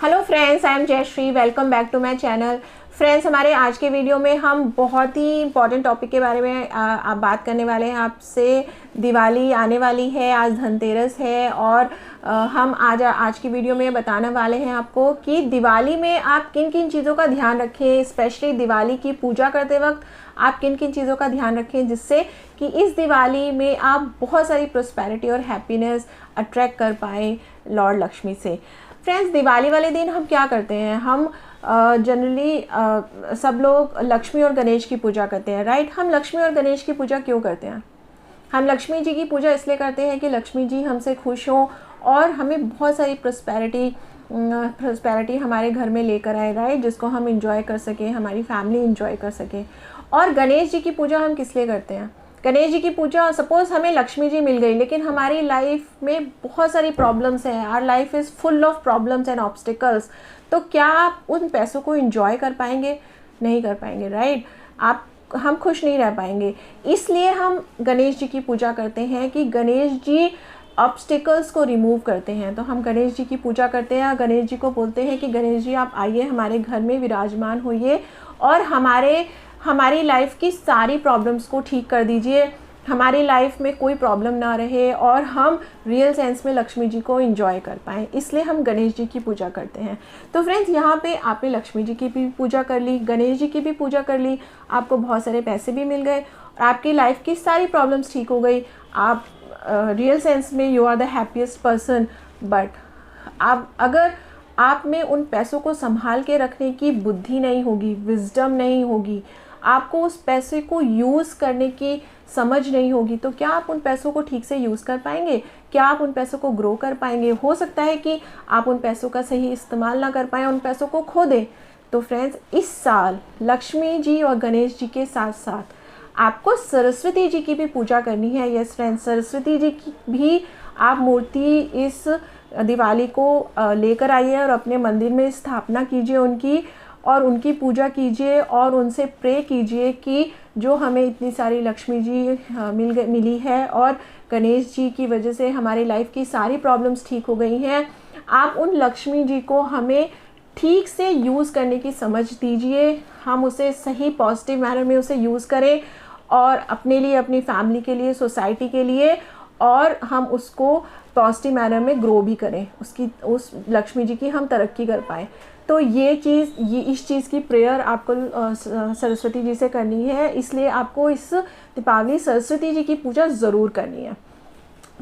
Hello friends, I am Jayshree. Welcome back to my channel. Friends, हमारे आज के video में हम बहुत ही इंपॉर्टेंट टॉपिक के बारे में आप बात करने वाले हैं आपसे। दिवाली आने वाली है, आज धनतेरस है और हम आज की वीडियो में बताने वाले हैं आपको कि दिवाली में आप किन किन चीज़ों का ध्यान रखें। स्पेशली दिवाली की पूजा करते वक्त आप किन किन चीज़ों का ध्यान रखें जिससे कि इस दिवाली में आप बहुत सारी प्रॉस्पेरिटी और हैप्पीनेस अट्रैक्ट कर पाएँ लॉर्ड लक्ष्मी से। फ्रेंड्स, दिवाली वाले दिन हम क्या करते हैं? हम जनरली सब लोग लक्ष्मी और गणेश की पूजा करते हैं, राइट। हम लक्ष्मी और गणेश की पूजा क्यों करते हैं? हम लक्ष्मी जी की पूजा इसलिए करते हैं कि लक्ष्मी जी हमसे खुश हों और हमें बहुत सारी प्रॉस्पेरिटी हमारे घर में लेकर आए, राइट, जिसको हम इंजॉय कर सकें, हमारी फैमिली इंजॉय कर सके। और गणेश जी की पूजा हम किस लिए करते हैं? गणेश जी की पूजा, सपोज़ हमें लक्ष्मी जी मिल गई लेकिन हमारी लाइफ में बहुत सारी प्रॉब्लम्स हैं, our life is full of problems and obstacles, तो क्या आप उन पैसों को एंजॉय कर पाएंगे? नहीं कर पाएंगे, राइट। हम खुश नहीं रह पाएंगे। इसलिए हम गणेश जी की पूजा करते हैं कि गणेश जी ऑब्स्टिकल्स को रिमूव करते हैं। तो हम गणेश जी की पूजा करते हैं, गणेश जी को बोलते हैं कि गणेश जी आप आइए, हमारे घर में विराजमान होइए और हमारी लाइफ की सारी प्रॉब्लम्स को ठीक कर दीजिए, हमारी लाइफ में कोई प्रॉब्लम ना रहे और हम रियल सेंस में लक्ष्मी जी को एंजॉय कर पाएँ। इसलिए हम गणेश जी की पूजा करते हैं। तो फ्रेंड्स, यहाँ पे आपने लक्ष्मी जी की भी पूजा कर ली, गणेश जी की भी पूजा कर ली, आपको बहुत सारे पैसे भी मिल गए और आपकी लाइफ की सारी प्रॉब्लम्स ठीक हो गई। आप रियल सेंस में you are the happiest person. But अगर आप में उन पैसों को संभाल के रखने की बुद्धि नहीं होगी, विजडम नहीं होगी, आपको उस पैसे को यूज़ करने की समझ नहीं होगी, तो क्या आप उन पैसों को ठीक से यूज़ कर पाएंगे? क्या आप उन पैसों को ग्रो कर पाएंगे? हो सकता है कि आप उन पैसों का सही इस्तेमाल ना कर पाएँ, उन पैसों को खो दें। तो फ्रेंड्स, इस साल लक्ष्मी जी और गणेश जी के साथ साथ आपको सरस्वती जी की भी पूजा करनी है। यस फ्रेंड्स, सरस्वती जी की भी आप मूर्ति इस दिवाली को लेकर आइए और अपने मंदिर में स्थापना कीजिए उनकी, और उनकी पूजा कीजिए और उनसे प्रे कीजिए कि जो हमें इतनी सारी लक्ष्मी जी मिली है और गणेश जी की वजह से हमारी लाइफ की सारी प्रॉब्लम्स ठीक हो गई हैं। आप उन लक्ष्मी जी को हमें ठीक से यूज़ करने की समझ दीजिए, हम उसे सही पॉजिटिव मैनर में उसे यूज़ करें और अपने लिए, अपनी फैमिली के लिए, सोसाइटी के लिए, और हम उसको पॉजिटिव मैनर में ग्रो भी करें, उस लक्ष्मी जी की हम तरक्की कर पाएँ। तो ये इस चीज़ की प्रेयर आपको सरस्वती जी से करनी है, इसलिए आपको इस दीपावली सरस्वती जी की पूजा ज़रूर करनी है।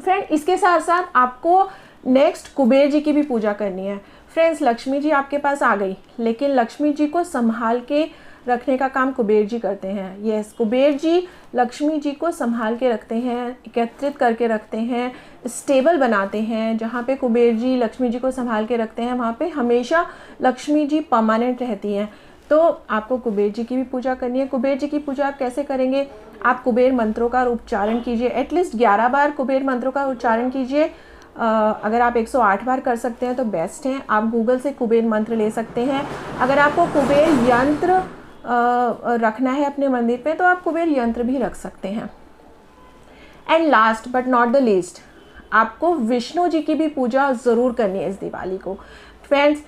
फ्रेंड, इसके साथ साथ आपको नेक्स्ट कुबेर जी की भी पूजा करनी है। फ्रेंड्स, लक्ष्मी जी आपके पास आ गई लेकिन लक्ष्मी जी को संभाल के रखने का काम कुबेर जी करते हैं। यस, कुबेर जी लक्ष्मी जी को संभाल के रखते हैं, एकत्रित करके रखते हैं, स्टेबल बनाते हैं। जहाँ पे कुबेर जी लक्ष्मी जी को संभाल के रखते हैं वहाँ पे हमेशा लक्ष्मी जी परमानेंट रहती हैं। तो आपको कुबेर जी की भी पूजा करनी है। कुबेर जी की पूजा आप कैसे करेंगे? आप कुबेर मंत्रों का उच्चारण कीजिए, एटलीस्ट 11 बार कुबेर मंत्रों का उच्चारण कीजिए। अगर आप 108 बार कर सकते हैं तो बेस्ट हैं। आप गूगल से कुबेर मंत्र ले सकते हैं। अगर आपको कुबेर यंत्र रखना है अपने मंदिर पे तो आप कुबेर यंत्र भी रख सकते हैं। And last but not the least, आपको विष्णु जी की भी पूजा ज़रूर करनी है इस दिवाली को। फ्रेंड्स,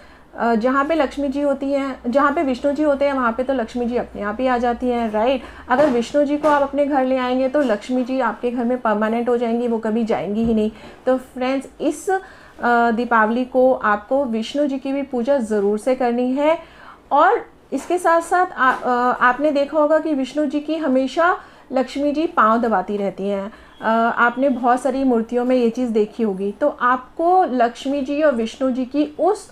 जहाँ पे लक्ष्मी जी होती हैं, जहाँ पे विष्णु जी होते हैं वहाँ पे तो लक्ष्मी जी अपने आप ही आ जाती हैं, राइट। अगर विष्णु जी को आप अपने घर ले आएंगे तो लक्ष्मी जी आपके घर में परमानेंट हो जाएंगी, वो कभी जाएंगी ही नहीं। तो फ्रेंड्स, इस दीपावली को आपको विष्णु जी की भी पूजा ज़रूर से करनी है। और इसके साथ साथ आपने देखा होगा कि विष्णु जी की हमेशा लक्ष्मी जी पाँव दबाती रहती हैं। आपने बहुत सारी मूर्तियों में ये चीज़ देखी होगी। तो आपको लक्ष्मी जी और विष्णु जी की उस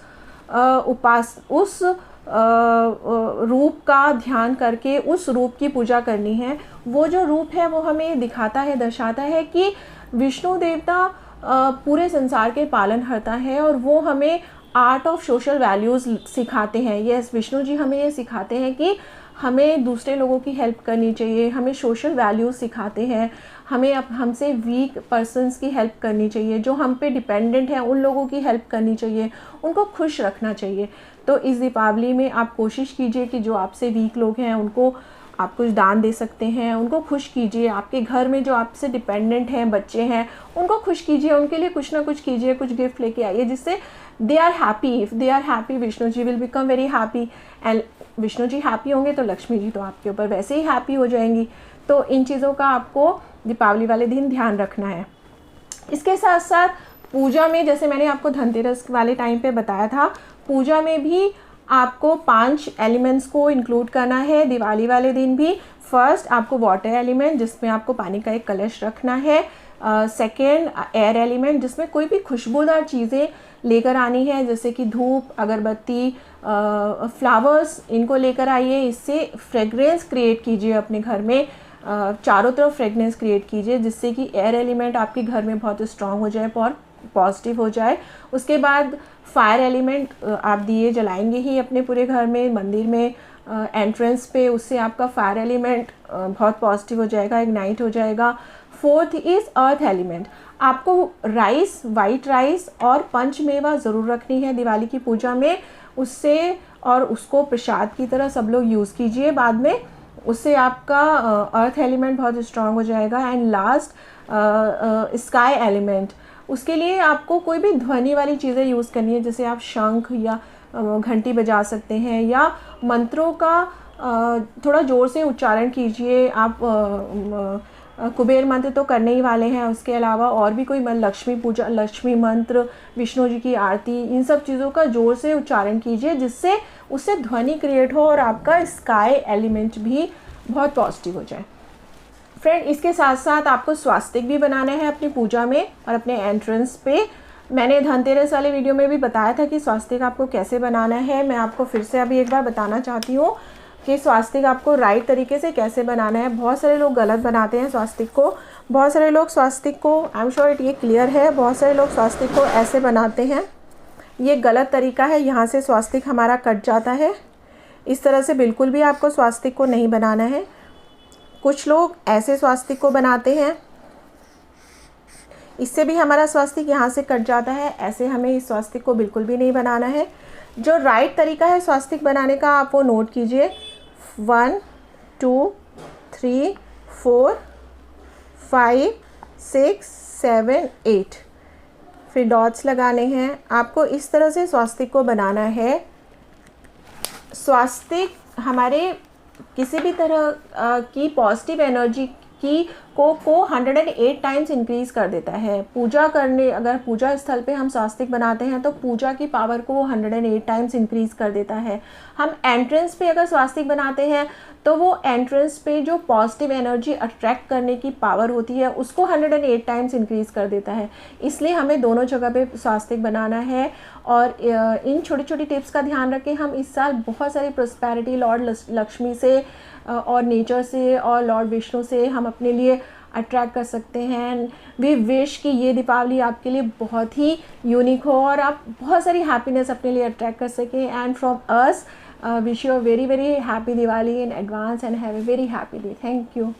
रूप का ध्यान करके उस रूप की पूजा करनी है। वो जो रूप है वो हमें दिखाता है, दर्शाता है कि विष्णु देवता पूरे संसार के पालनहर्ता है और वो हमें आर्ट ऑफ सोशल वैल्यूज़ सिखाते हैं। यस, विष्णु जी हमें ये सिखाते हैं कि हमें दूसरे लोगों की हेल्प करनी चाहिए, हमें सोशल वैल्यूज़ सिखाते हैं, हमें हमसे वीक पर्सन्स की हेल्प करनी चाहिए, जो हम पे डिपेंडेंट हैं उन लोगों की हेल्प करनी चाहिए, उनको खुश रखना चाहिए। तो इस दीपावली में आप कोशिश कीजिए कि जो आपसे वीक लोग हैं उनको आप कुछ दान दे सकते हैं, उनको खुश कीजिए। आपके घर में जो आपसे डिपेंडेंट हैं, बच्चे हैं, उनको खुश कीजिए, उनके लिए कुछ ना कुछ कीजिए, कुछ गिफ्ट लेके आइए जिससे they are happy. If they are happy, Vishnu ji will become very happy, and Vishnu ji happy होंगे तो लक्ष्मी जी तो आपके ऊपर वैसे ही हैप्पी हो जाएंगी। तो इन चीज़ों का आपको दीपावली वाले दिन ध्यान रखना है। इसके साथ साथ पूजा में, जैसे मैंने आपको धनतेरस वाले टाइम पे बताया था, पूजा में भी आपको 5 एलिमेंट्स को इंक्लूड करना है दिवाली वाले दिन भी। फर्स्ट आपको वाटर एलिमेंट, जिसमें आपको पानी का एक कलश रखना है। सेकेंड एयर एलिमेंट, जिसमें कोई भी खुशबूदार चीज़ें लेकर आनी है, जैसे कि धूप, अगरबत्ती, फ्लावर्स, इनको लेकर आइए। इससे फ्रेग्रेंस क्रिएट कीजिए अपने घर में, चारों तरफ फ्रेग्रेंस क्रिएट कीजिए जिससे कि एयर एलिमेंट आपके घर में बहुत स्ट्रांग हो जाए और पॉजिटिव हो जाए। उसके बाद फायर एलिमेंट, आप दिए जलाएंगे ही अपने पूरे घर में, मंदिर में, एंट्रेंस पे, उससे आपका फायर एलिमेंट बहुत पॉजिटिव हो जाएगा, इग्नाइट हो जाएगा। Fourth is earth element. आपको राइस, वाइट राइस और पंचमेवा ज़रूर रखनी है दिवाली की पूजा में, उससे, और उसको प्रसाद की तरह सब लोग यूज़ कीजिए बाद में, उससे आपका अर्थ एलिमेंट बहुत स्ट्रांग हो जाएगा। एंड लास्ट स्काई एलिमेंट, उसके लिए आपको कोई भी ध्वनि वाली चीज़ें यूज़ करनी है, जैसे आप शंख या घंटी बजा सकते हैं, या मंत्रों का थोड़ा ज़ोर से उच्चारण कीजिए। आप कुबेर मंत्र तो करने ही वाले हैं, उसके अलावा और भी कोई लक्ष्मी पूजा, लक्ष्मी मंत्र, विष्णु जी की आरती, इन सब चीज़ों का ज़ोर से उच्चारण कीजिए जिससे उससे ध्वनि क्रिएट हो और आपका स्काई एलिमेंट भी बहुत पॉजिटिव हो जाए। फ्रेंड, इसके साथ साथ आपको स्वास्तिक भी बनाना है अपनी पूजा में और अपने एंट्रेंस पे। मैंने धनतेरस वाले वीडियो में भी बताया था कि स्वास्तिक आपको कैसे बनाना है। मैं आपको फिर से अभी एक बार बताना चाहती हूँ कि स्वास्तिक आपको राइट तरीके से कैसे बनाना है। बहुत सारे लोग गलत बनाते हैं स्वास्तिक को। बहुत सारे लोग स्वास्तिक को, आई एम श्योर ये क्लियर है, बहुत सारे लोग स्वास्तिक को ऐसे बनाते हैं। ये गलत तरीका है, यहाँ से स्वास्तिक हमारा कट जाता है। इस तरह से बिल्कुल भी आपको स्वास्तिक को नहीं बनाना है। कुछ लोग ऐसे स्वास्तिक को बनाते हैं, इससे भी हमारा स्वास्तिक यहाँ से कट जाता है। ऐसे हमें इस स्वास्तिक को बिल्कुल भी नहीं बनाना है। जो राइट तरीका है स्वास्तिक बनाने का, आप वो नोट कीजिए। 1 2 3 4 5 6 7 8, फिर डॉट्स लगाने हैं। आपको इस तरह से स्वास्तिक को बनाना है। स्वास्तिक हमारे किसी भी तरह की पॉजिटिव एनर्जी की को 108 टाइम्स इंक्रीज़ कर देता है। पूजा करने, अगर पूजा स्थल पे हम स्वास्तिक बनाते हैं तो पूजा की पावर को 108 टाइम्स इंक्रीज़ कर देता है। हम एंट्रेंस पे अगर स्वास्तिक बनाते हैं तो वो एंट्रेंस पे जो पॉजिटिव एनर्जी अट्रैक्ट करने की पावर होती है उसको 108 टाइम्स इंक्रीज़ कर देता है। इसलिए हमें दोनों जगह पे स्वास्तिक बनाना है। और इन छोटी छोटी टिप्स का ध्यान रखें। हम इस साल बहुत सारी प्रॉस्पेरिटी लॉर्ड लक्ष्मी से और नेचर से और लॉर्ड विष्णु से हम अपने लिए अट्रैक्ट कर सकते हैं। वी विश कि ये दीपावली आपके लिए बहुत ही यूनिक हो और आप बहुत सारी हैप्पीनेस अपने लिए अट्रैक्ट कर सकें। And from us wish you a very very happy Diwali in advance and have a very happy day. Thank you.